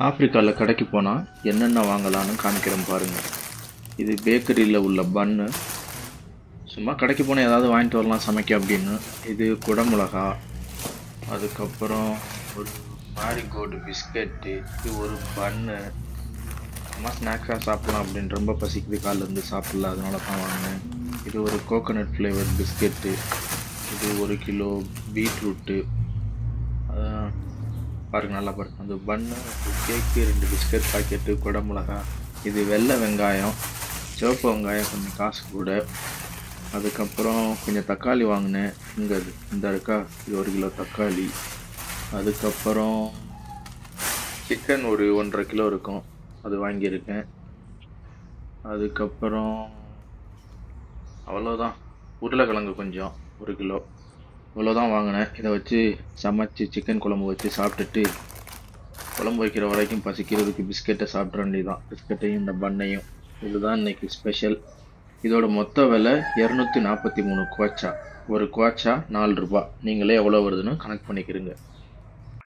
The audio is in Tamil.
ஆப்பிரிக்காவில் கடைக்கு போனால் என்னென்ன வாங்கலான்னு காமிக்கிறேன் பாருங்கள். இது பேக்கரியில் உள்ள பன்னு. சும்மா கடைக்கு போனால் ஏதாவது வாங்கிட்டு வரலாம் சமைக்க அப்படின்னு. இது குடமிளகா, அதுக்கப்புறம் ஒரு மேரிகோல்டு பிஸ்கெட்டு, இது ஒரு பன்னு. சும்மா ஸ்நாக்ஸாக சாப்பிட்லாம் அப்படின்னு ரொம்ப பசிக்குது, காலிலேருந்து சாப்பிடல, அதனால தான் வாங்கினேன். இது ஒரு கோகோனட் ஃப்ளேவர் பிஸ்கெட்டு. இது 1 கிலோ பீட்ரூட்டு. பாருங்கள், நல்லா பாருங்கள். அந்த பன்னு, கேக்கு, 2 பிஸ்கட் பாக்கெட்டு, குடமிளகா. இது வெள்ளை வெங்காயம், சிவப்பு வெங்காயம் கொஞ்சம் காசு கூட. அதுக்கப்புறம் கொஞ்சம் தக்காளி வாங்கினேன். இங்கே இந்த இருக்கா, இது 1 கிலோ தக்காளி. அதுக்கப்புறம் சிக்கன் ஒரு 1.5 கிலோ இருக்கும், அது வாங்கியிருக்கேன். அதுக்கப்புறம் அவ்வளோதான். உருளைக்கிழங்கு கொஞ்சம் 1 கிலோ. இவ்வளோதான் வாங்கினேன். இதை வச்சு சமைச்சு சிக்கன் குழம்பு வச்சு சாப்பிட்டுட்டு, குழம்பு வைக்கிற வரைக்கும் பசிக்கிறதுக்கு பிஸ்கெட்டை சாப்பிட்ற வேண்டியதான். பிஸ்கெட்டையும் இந்த பண்ணையும். இதுதான் இன்னைக்கு ஸ்பெஷல். இதோட மொத்த விலை 243 குவாச்சா. ஒரு குவாச்சா 4 ரூபா. நீங்களே எவ்வளோ வருதுன்னு கணக்கு பண்ணிக்கிறீங்க.